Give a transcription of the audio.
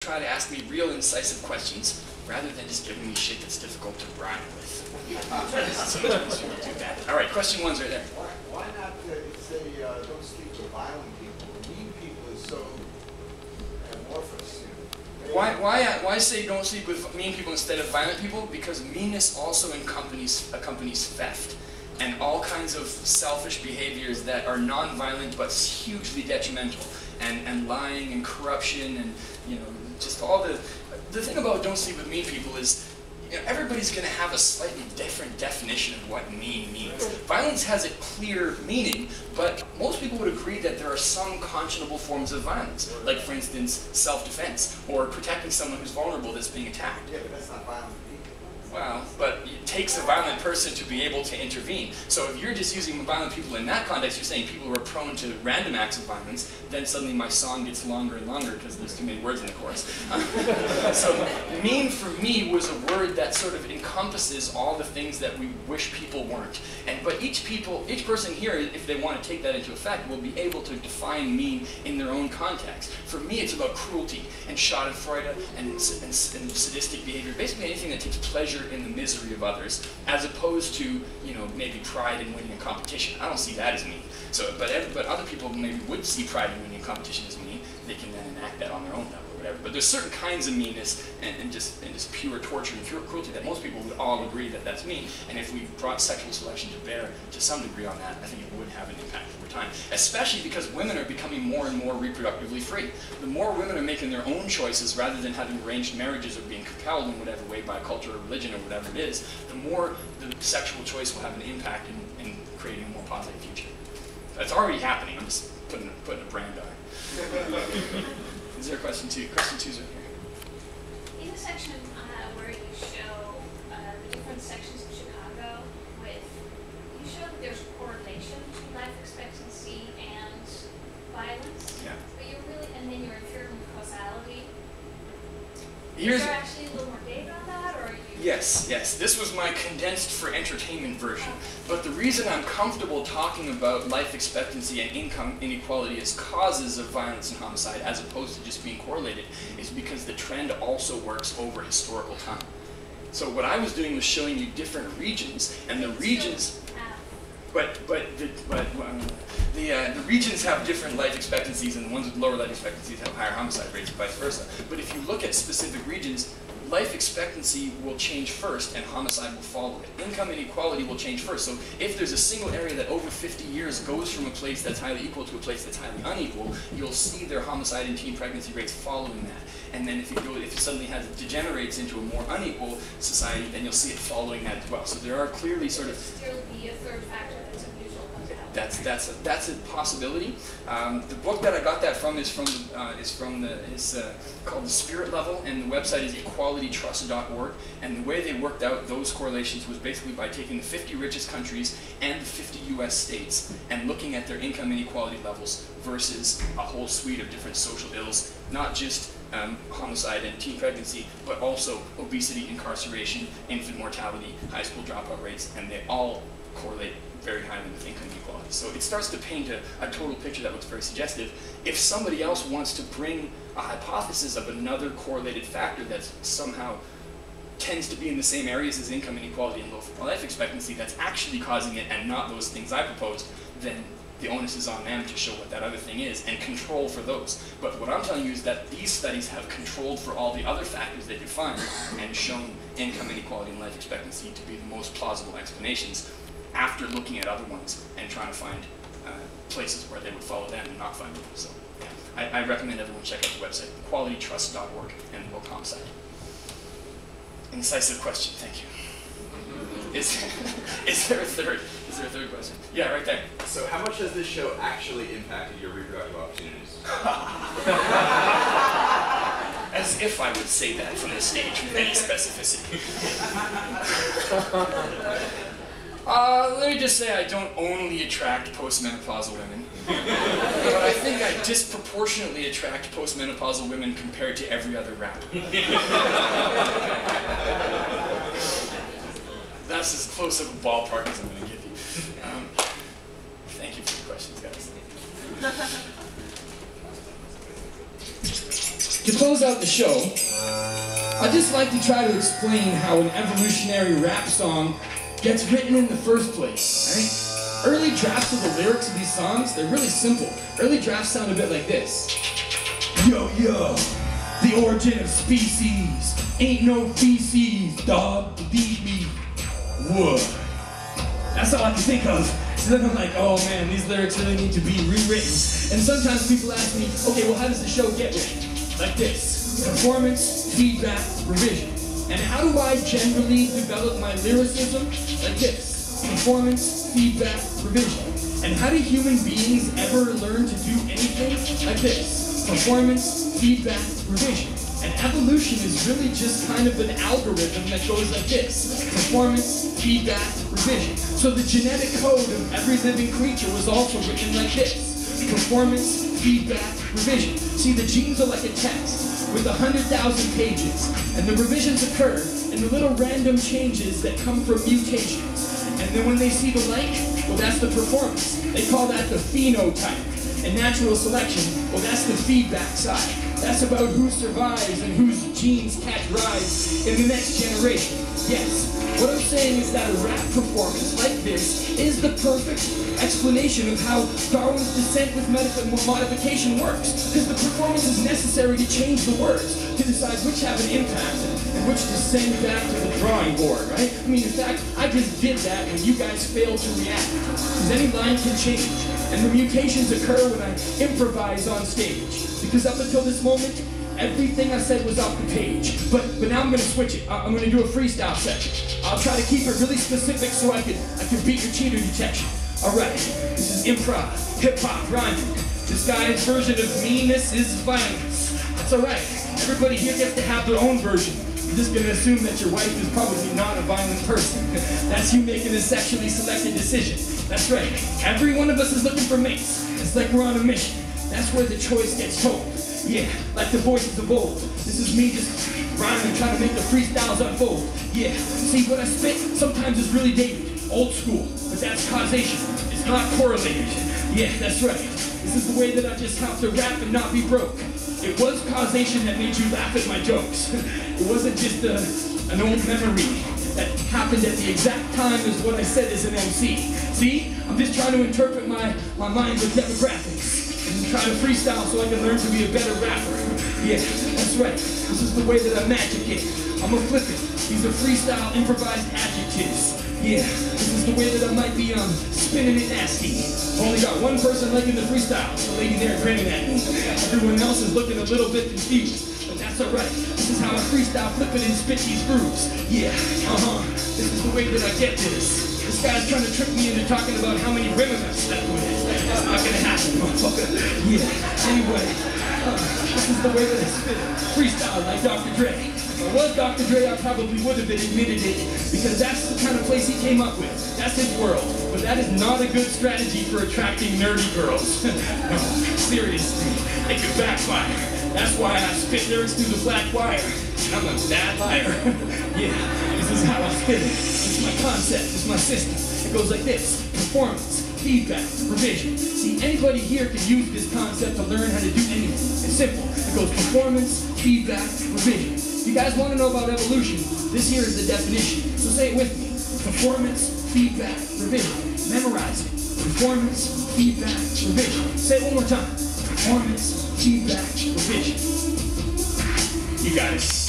try to ask me real incisive questions rather than just giving me shit that's difficult to rhyme with. Sometimes people do that. All right, question one's right there. Why not say don't speak to violent people? Mean people is so amorphous. Why say don't sleep with mean people instead of violent people? Because meanness also accompanies theft and all kinds of selfish behaviors that are non-violent but hugely detrimental, and lying and corruption and just all the thing about don't sleep with mean people is everybody's going to have a slightly different definition of what mean means. Violence has a clear meaning, but most people would agree that there are some conscionable forms of violence, like for instance self-defense or protecting someone who's vulnerable that's being attacked. Yeah, but that's not violent people. Well, but it takes a violent person to be able to intervene. So if you're just using violent people in that context, you're saying people who are prone to random acts of violence, then suddenly my song gets longer and longer because there's too many words in the chorus. So mean for me was a word that sort of encompasses all the things that we wish people weren't. But each person here, if they want to take that into effect, will be able to define mean in their own context. For me, it's about cruelty and schadenfreude and sadistic behavior, basically anything that takes pleasure in the misery of others, as opposed to maybe pride in winning a competition. I don't see that as mean. So, but other people maybe would see pride in winning a competition as mean. They can then enact that on their own level or whatever. But there's certain kinds of meanness and just pure torture and pure cruelty that most people would all agree that that's mean. And if we brought sexual selection to bear to some degree on that, I think it would have an impact over time. Especially because women are becoming more and more reproductively free. The more women are making their own choices rather than having arranged marriages or being compelled in whatever way by culture or religion or whatever it is, the more the sexual choice will have an impact in creating a more positive future. That's already happening. I'm just putting a brand on it. Is there a question two? Question two's right here. In the section where you show the different sections of Chicago, you show that there's a correlation between life expectancy and violence. Yeah. But and then you're inferring causality. Here's Is there actually a little more data on that, or are you? Yes. This was my condensed for entertainment version. But the reason I'm comfortable talking about life expectancy and income inequality as causes of violence and homicide, as opposed to just being correlated, is because the trend also works over historical time. So what I was doing was showing you different regions, and the regions. The regions have different life expectancies, and the ones with lower life expectancies have higher homicide rates, and vice versa. But if you look at specific regions, life expectancy will change first, and homicide will follow it. Income inequality will change first. So if there's a single area that over 50 years goes from a place that's highly equal to a place that's highly unequal, you'll see their homicide and teen pregnancy rates following that. And then if it suddenly degenerates into a more unequal society, then you'll see it following that as well. So there are clearly sort of... Still be a third factor that's unusual. That's a possibility. The book that I got that from is called The Spirit Level, and the website is equalitytrust.org. And the way they worked out those correlations was basically by taking the 50 richest countries and the 50 U.S. states and looking at their income inequality levels versus a whole suite of different social ills, not just homicide and teen pregnancy, but also obesity, incarceration, infant mortality, high school dropout rates, and they all correlate very highly with income inequality. So it starts to paint a total picture that looks very suggestive. If somebody else wants to bring a hypothesis of another correlated factor that somehow tends to be in the same areas as income inequality and low life expectancy that's actually causing it and not those things I proposed, then the onus is on them to show what that other thing is and control for those. But what I'm telling you is that these studies have controlled for all the other factors they could find and shown income inequality and life expectancy to be the most plausible explanations after looking at other ones and trying to find places where they would follow them and not find them. So yeah, I recommend everyone check out the website, equalitytrust.org, and the book Homicide. Incisive question, thank you. Is there a third? Is there a third question? Yeah, right there. So how much has this show actually impacted your reproductive opportunities? As if I would say that from the stage with any specificity. Let me just say I don't only attract postmenopausal women, but I think I disproportionately attract postmenopausal women compared to every other rapper. That's as close of a ballpark as I'm going to give you. Thank you for your questions, guys. To close out the show, I'd just like to try to explain how an evolutionary rap song gets written in the first place, right? Early drafts of the lyrics of these songs, they're really simple. Early drafts sound a bit like this. Yo, yo, the origin of species ain't no feces, dog, believe me. Whoa. That's all I can think of. So then I'm like, oh man, these lyrics really need to be rewritten. And sometimes people ask me, okay, well how does the show get written? Like this, performance, feedback, revision. And how do I generally develop my lyricism? Like this, performance, feedback, revision. And how do human beings ever learn to do anything? Like this, performance, feedback, revision. And evolution is really just kind of an algorithm that goes like this, performance, feedback, revision. So the genetic code of every living creature was also written like this, performance, feedback, revision. See, the genes are like a text with 100,000 pages, and the revisions occur in the little random changes that come from mutations. And then when they see the like, well, that's the performance. They call that the phenotype. And natural selection, well, that's the feedback side. That's about who survives and whose genes catch rise in the next generation. Yes, what I'm saying is that a rap performance like this is the perfect explanation of how Darwin's descent with modification works. Because the performance is necessary to change the words, to decide which have an impact and which to send back to the drawing board, right? I mean, in fact, I just did that when you guys failed to react. Because any line can change, and the mutations occur when I improvise on stage. Because up until this moment, everything I said was off the page. But now I'm going to switch it. I'm going to do a freestyle section. I'll try to keep it really specific so I can beat your cheater detection. Alright, this is improv, hip-hop, rhyming. This guy's version of meanness is violence. That's alright. Everybody here gets to have their own version. I'm just going to assume that your wife is probably not a violent person. That's you making a sexually selected decision. That's right. Every one of us is looking for mates. It's like we're on a mission. That's where the choice gets told. Yeah, like the voices of old. This is me just rhyming, trying to make the freestyles unfold. Yeah, see what I spit sometimes is really dated, old school, but that's causation. It's not correlated. Yeah, that's right. This is the way that I just have to rap and not be broke. It was causation that made you laugh at my jokes. It wasn't just an old memory that happened at the exact time as what I said as an MC. See, I'm just trying to interpret my mind with demographics. And try to freestyle so I can learn to be a better rapper. Yeah, that's right. This is the way that I magic it. I'm a flip it. These are freestyle improvised adjectives. Yeah, this is the way that I might be spinning it nasty. Only got one person liking the freestyle, the lady there grinning at me. Everyone else is looking a little bit confused, but that's alright. This is how I freestyle, flip it and spit these grooves. Yeah, this is the way that I get this. This guy's trying to trick me into talking about how many women I've slept with. That's not gonna happen, motherfucker. Yeah, anyway, this is the way that I spit it. Freestyle like Dr. Dre. If I was Dr. Dre, I probably would have admitted it, because that's the kind of place he came up with. That's his world. But that is not a good strategy for attracting nerdy girls. No, seriously, it could backfire. That's why I spit lyrics through the black wire. I'm a bad liar. Yeah, this is how I spit it. It's my concept, it's my system. It goes like this, performance, feedback, revision. See, anybody here can use this concept to learn how to do anything. It's simple. It goes performance, feedback, revision. If you guys want to know about evolution, this here is the definition. So say it with me. Performance, feedback, revision. Memorize it. Performance, feedback, revision. Say it one more time. Performance, feedback, revision. You got it.